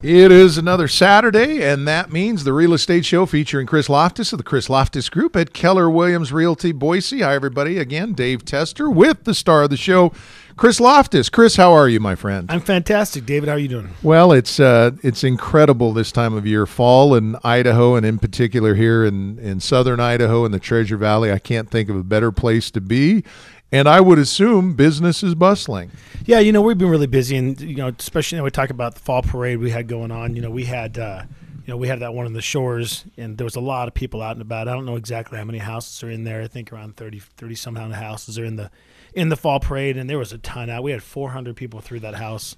It is another Saturday, and that means the Real Estate Show featuring Chris Lofthus of the Chris Lofthus Group at Keller Williams Realty, Boise. Hi, everybody. Again, Dave Tester with the star of the show, Chris Lofthus. Chris, how are you, my friend? I'm fantastic. David, how are you doing? Well, it's incredible this time of year. Fall in Idaho, and in particular here in southern Idaho in the Treasure Valley. I can't think of a better place to be. And I would assume business is bustling. Yeah, we've been really busy, and especially we talk about the fall parade we had going on. We had that one on the shores, and there was a lot of people out and about. I don't know exactly how many houses are in there. I think around 30 some houses are in the fall parade, and there was a ton out. We had 400 people through that house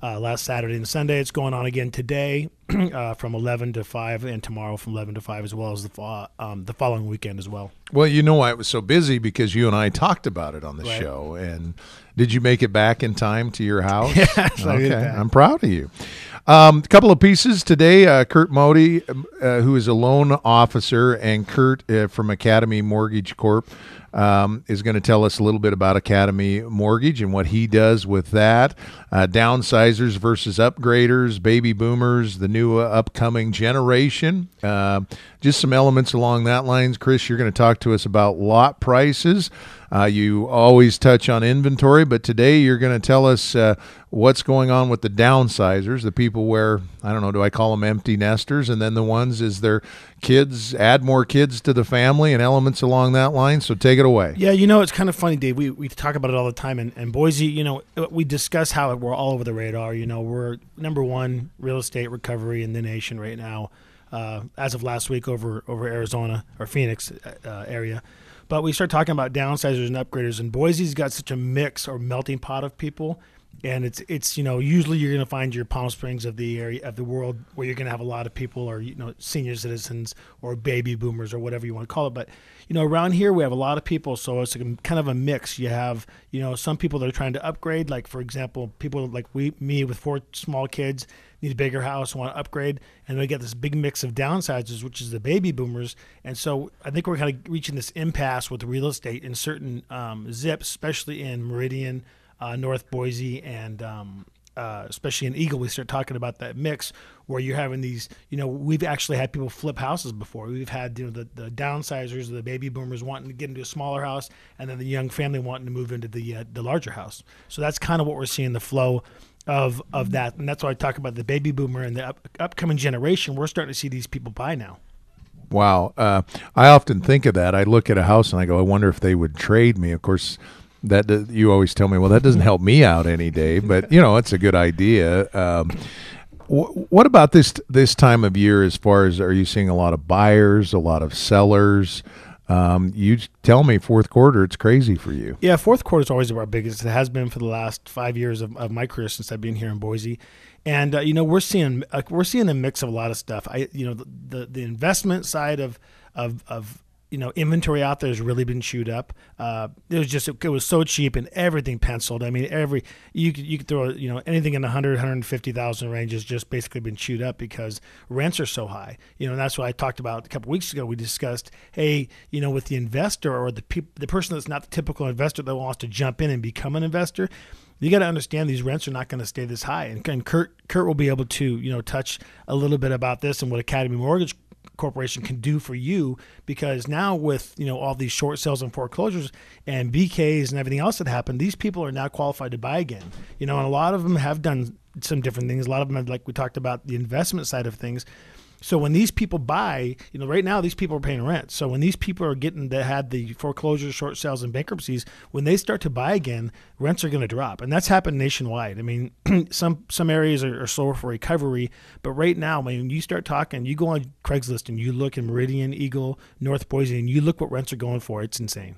last Saturday and Sunday. It's going on again today from 11 to 5, and tomorrow from 11 to 5, as well as the following weekend as well. Well, you know why it was so busy? Because you and I talked about it on the show. And did you make it back in time to your house? Yes, okay. I'm proud of you. A couple of pieces today. Curt Moody, who is a loan officer, and Curt from Academy Mortgage Corp. Is going to tell us a little bit about Academy Mortgage and what he does with that. Downsizers versus upgraders, baby boomers, the new upcoming generation. Just some elements along that lines. Chris, you're going to talk to us about lot prices. You always touch on inventory, but today you're going to tell us what's going on with the downsizers, the people where, I don't know, do I call them empty nesters? And then the ones is their kids, add more kids to the family and elements along that line. So take it away. Yeah, it's kind of funny, Dave. We talk about it all the time. And Boise, we discuss how we're all over the radar. We're number one real estate recovery in the nation right now, as of last week over Arizona or Phoenix area. But we start talking about downsizers and upgraders, and Boise's got such a mix or melting pot of people. And it's usually you're going to find your Palm Springs of the area of the world where you're going to have a lot of people, or senior citizens or baby boomers or whatever you want to call it. But around here we have a lot of people, so it's kind of a mix. You have some people that are trying to upgrade, like for example, people like me with 4 small kids need a bigger house, want to upgrade, and we get this big mix of downsizers, which is the baby boomers. And so I think we're kind of reaching this impasse with real estate in certain zips, especially in Meridian, North Boise, and especially in Eagle. We start talking about that mix where you're having these, we've actually had people flip houses before. We've had the downsizers, the baby boomers wanting to get into a smaller house, and then the young family wanting to move into the larger house. So that's kind of what we're seeing, the flow of that. And that's why I talk about the baby boomer and the upcoming generation. We're starting to see these people buy now. Wow. I often think of that. I look at a house and I go, I wonder if they would trade me. Of course, that you always tell me, well, that doesn't help me out any day, but it's a good idea. What about this time of year as far as, are you seeing a lot of buyers, a lot of sellers? You tell me fourth quarter, it's crazy for you. Yeah, fourth quarter is always our biggest. It has been for the last 5 years of my career since I've been here in Boise. And, we're seeing a mix of a lot of stuff. The investment side of inventory out there has really been chewed up. It was so cheap and everything penciled. I mean, you could throw anything in the 150,000 range has just basically been chewed up because rents are so high. And that's what I talked about a couple weeks ago. We discussed, hey, with the investor or the person that's not the typical investor that wants to jump in and become an investor, you got to understand these rents are not going to stay this high. And Curt will be able to touch a little bit about this and what Academy Mortgage Corporation can do for you, because now with all these short sales and foreclosures and BKs and everything else that happened, these people are now qualified to buy again. And a lot of them have done some different things. A lot of them, like we talked about, the investment side of things. So when these people buy, right now these people are paying rent. So when these people are that had the foreclosures, short sales, and bankruptcies, when they start to buy again, rents are going to drop, and that's happened nationwide. I mean, some areas are slower for recovery, but right now, when you start talking, you go on Craigslist and you look in Meridian, Eagle, North Boise, and you look what rents are going for. It's insane.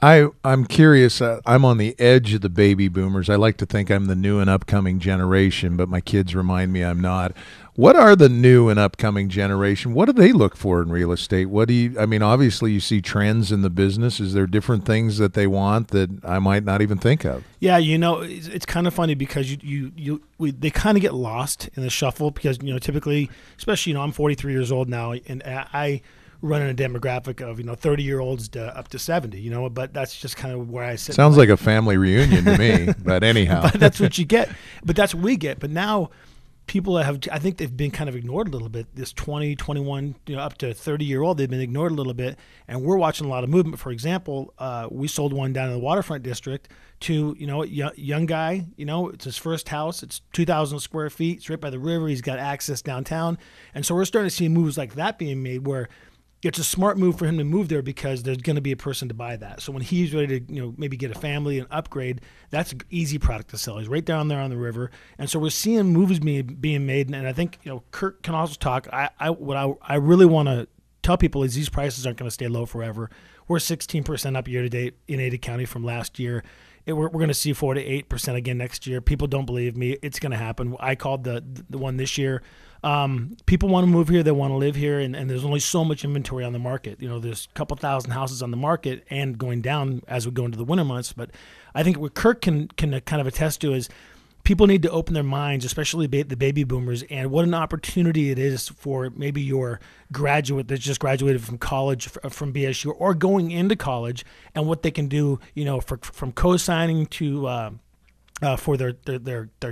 I'm curious. I'm on the edge of the baby boomers. I like to think I'm the new and upcoming generation, but my kids remind me I'm not. What are the new and upcoming generation? What do they look for in real estate? Obviously you see trends in the business. Is there different things that they want that I might not even think of? Yeah, it's kind of funny because they kind of get lost in the shuffle because, typically, especially, I'm 43 years old now, and I running a demographic of 30-year-olds up to 70, but that's just kind of where I sit. Sounds like a family reunion to me, but anyhow. But that's what you get. But that's what we get. But now people that have, I think they've been kind of ignored a little bit. This 20, 21, up to 30-year-old, they've been ignored a little bit. And we're watching a lot of movement. For example, we sold one down in the waterfront district to, a young guy. It's his first house. It's 2,000 square feet. It's right by the river. He's got access downtown. And so we're starting to see moves like that being made where it's a smart move for him to move there because there's going to be a person to buy that. So when he's ready to, maybe get a family and upgrade, that's an easy product to sell. He's right down there on the river. And so we're seeing moves being made. And I think, Curt can also talk. What I really want to tell people is these prices aren't going to stay low forever. We're 16% up year to date in Ada County from last year. We're going to see 4 to 8% again next year. People don't believe me. It's going to happen. I called the one this year. People want to move here. They want to live here. And there's only so much inventory on the market. There's a couple thousand houses on the market and going down as we go into the winter months. But I think what Curt can kind of attest to is people need to open their minds, especially the baby boomers, and what an opportunity it is for maybe your graduate that's just graduated from college, from BSU, or going into college, and what they can do, from co-signing to for their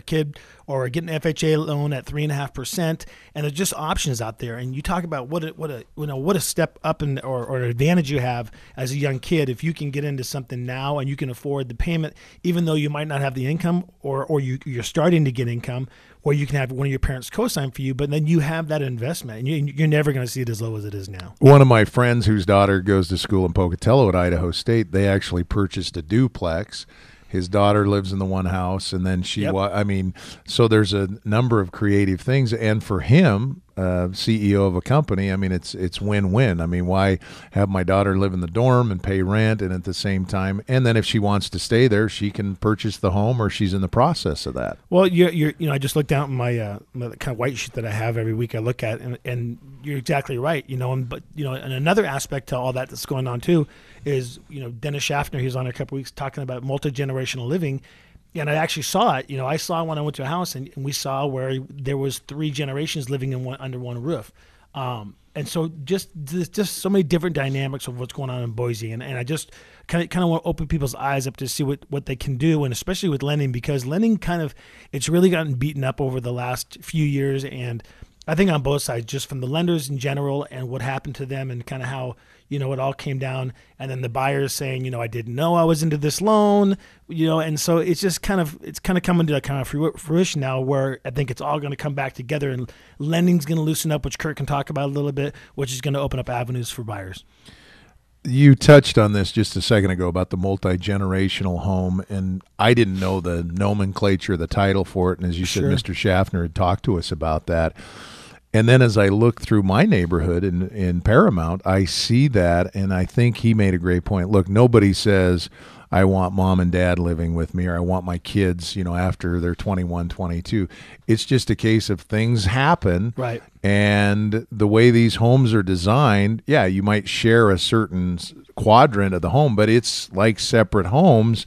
kid, or getting an FHA loan at 3.5%, and there's just options out there. And you talk about what a step up or an advantage you have as a young kid if you can get into something now and you can afford the payment, even though you might not have the income, or you're starting to get income, or you can have one of your parents co-sign for you, but then you have that investment, and you're never going to see it as low as it is now. One of my friends whose daughter goes to school in Pocatello at Idaho State, they actually purchased a duplex. His daughter lives in the one house, and then so there's a number of creative things. And for him, CEO of a company, it's win-win. Why have my daughter live in the dorm and pay rent, and at the same time, and then if she wants to stay there, she can purchase the home, or she's in the process of that. Well, I just looked out my kind of white sheet that I have every week I look at, and you're exactly right. And another aspect to all that's going on too is, Dennis Schaffner, he was on a couple weeks talking about multi-generational living. And I actually saw it. I saw when I went to a house, and we saw where there was 3 generations living under one roof. And so just so many different dynamics of what's going on in Boise. And I just kind of want to open people's eyes up to see what they can do, and especially with lending, because lending it's really gotten beaten up over the last few years. And I think on both sides, just from the lenders in general and what happened to them, and kind of how, it all came down, and then the buyers saying, I didn't know I was into this loan, and so it's just kind of coming to a kind of fruition now, where I think it's all going to come back together, and lending's going to loosen up, which Curt can talk about a little bit, which is going to open up avenues for buyers. You touched on this just a second ago about the multi-generational home, and I didn't know the nomenclature, the title for it, and as you said, Mr. Schaffner had talked to us about that. And then as I look through my neighborhood in Paramount, I see that, and I think he made a great point. Look, nobody says, I want mom and dad living with me, or I want my kids, after they're 21, 22. It's just a case of things happen. Right. And the way these homes are designed, you might share a certain quadrant of the home, but it's like separate homes.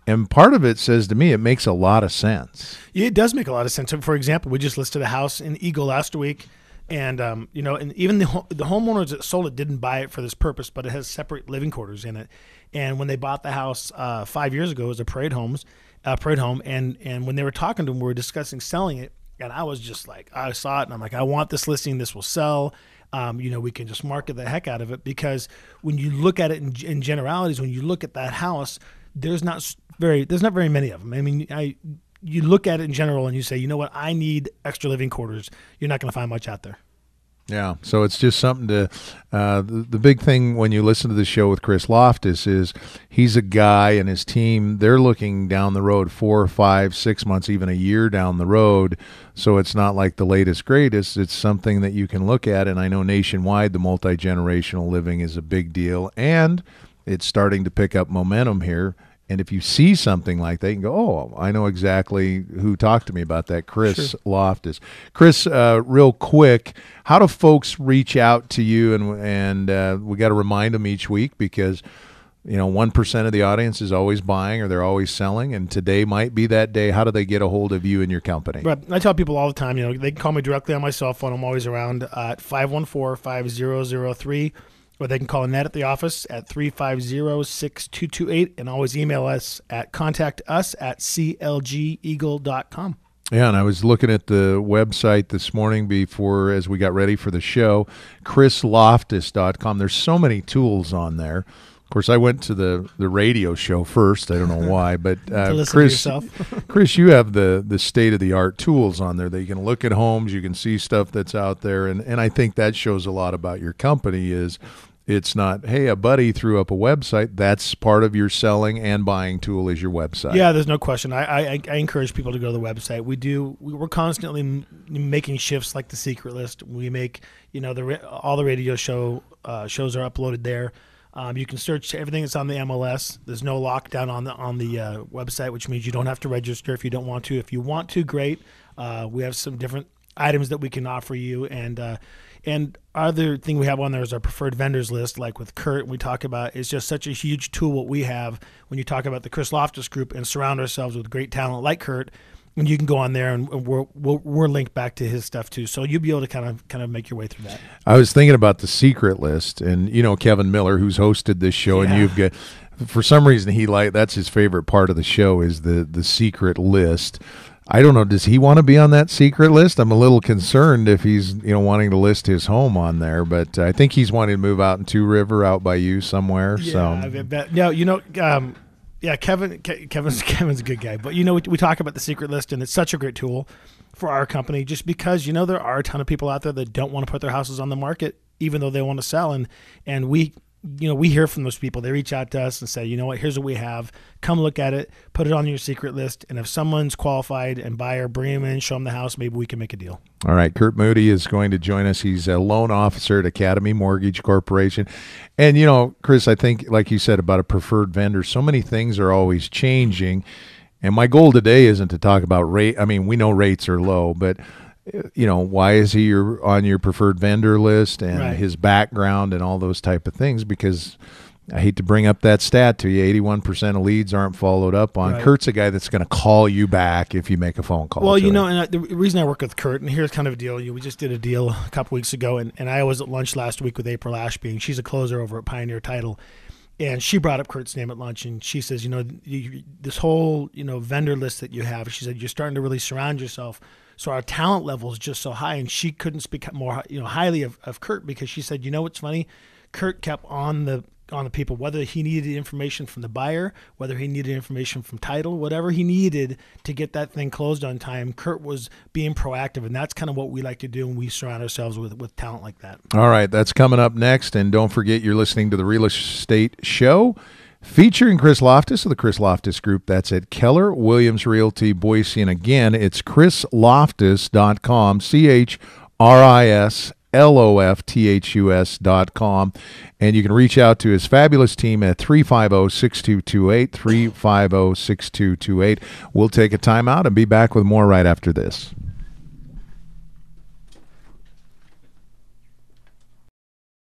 And part of it says to me, it makes a lot of sense. It does make a lot of sense. So, for example, we just listed a house in Eagle last week, and and even the homeowners that sold it didn't buy it for this purpose, but it has separate living quarters in it. And when they bought the house 5 years ago, it was a parade home, and when they were talking to them, we were discussing selling it, and I was just like, I saw it, and I'm like, I want this listing. This will sell. We can just market the heck out of it, because when you look at it in generalities, when you look at that house, there's not very many of them. You look at it in general and you say, what, I need extra living quarters. You're not going to find much out there. Yeah, so it's just something to the big thing when you listen to the show with Chris Lofthus is he's a guy and his team, they're looking down the road 4, 5, 6 months, even a year down the road. So it's not like the latest greatest. It's something that you can look at, and I know nationwide the multi-generational living is a big deal, and it's starting to pick up momentum here. And if you see something like that, you can go, oh, I know exactly who talked to me about that, Chris Lofthus. Chris, real quick, how do folks reach out to you? And we got to remind them each week, because 1% of the audience is always buying, or they're always selling, and today might be that day. How do they get a hold of you and your company? Right. I tell people all the time, they can call me directly on my cell phone. I'm always around at 514-5003. Or they can call Annette at the office at 350-6228, and always email us at contactus@clgeagle.com. Yeah, and I was looking at the website this morning before as we got ready for the show, chrislofthus.com. There's so many tools on there. Of course, I went to the radio show first. I don't know why, but To listen to Chris, yourself. Chris, you have the state of the art tools on there that you can look at homes, you can see stuff that's out there, and I think that shows a lot about your company. Is it's not, hey, a buddy threw up a website. That's part of your selling and buying tool is your website. Yeah, there's no question. I encourage people to go to the website. We're constantly making shifts like the secret list. We make, all the radio shows are uploaded there. You can search everything that's on the MLS. There's no lockdown on the website, which means you don't have to register if you don't want to. If you want to, great. We have some different items that we can offer you, and other thing we have on there is our preferred vendors list. Like with Curt, we talk about it's just such a huge tool what we have when you talk about the Chris Lofthus Group and surround ourselves with great talent like Curt. And you can go on there, and we're linked back to his stuff too. So you'll be able to kind of make your way through that. I was thinking about the secret list, and Kevin Miller, who's hosted this show, and you've got, for some reason that's his favorite part of the show is the secret list. I don't know. Does he want to be on that secret list? I'm a little concerned if he's wanting to list his home on there, but I think he's wanting to move out in Two River, out by you somewhere. Yeah, so I bet. No, Kevin's a good guy, but we talk about the secret list, and it's such a great tool for our company, just because there are a ton of people out there that don't want to put their houses on the market, even though they want to sell, and we hear from those people. They reach out to us and say, here's what we have. Come look at it, put it on your secret list, and if someone's qualified and buyer, bring them in, show them the house. Maybe we can make a deal. All right, Curt Moody is going to join us. He's a loan officer at Academy Mortgage Corporation. And, Chris, I think, like you said about a preferred vendor, so many things are always changing. And my goal today isn't to talk about rate. I mean, we know rates are low, but why is he on your preferred vendor list and his background and all those type of things? Because I hate to bring up that stat to you, 81% of leads aren't followed up on. Right. Curt's a guy that's going to call you back if you make a phone call. Well, and the reason I work with Curt, and here's kind of a deal. We just did a deal a couple weeks ago, and I was at lunch last week with April Ashby, and she's a closer over at Pioneer Title. And she brought up Curt's name at lunch, and she says, this whole, vendor list that you have, she said, you're starting to really surround yourself. So our talent level is just so high, and she couldn't speak more, highly of Curt, because she said, what's funny? Curt kept on the people, whether he needed information from the buyer, whether he needed information from title, whatever he needed to get that thing closed on time, Curt was being proactive, and that's kind of what we like to do, and we surround ourselves with talent like that. All right, that's coming up next, and don't forget you're listening to the Real Estate Show featuring Chris Lofthus of the Chris Lofthus Group. That's at Keller Williams Realty, Boise, and again, it's chrislofthus.com, CHRISLOFTHUS.com, and you can reach out to his fabulous team at 350-6228, 350-6228. We'll take a time out and be back with more right after this.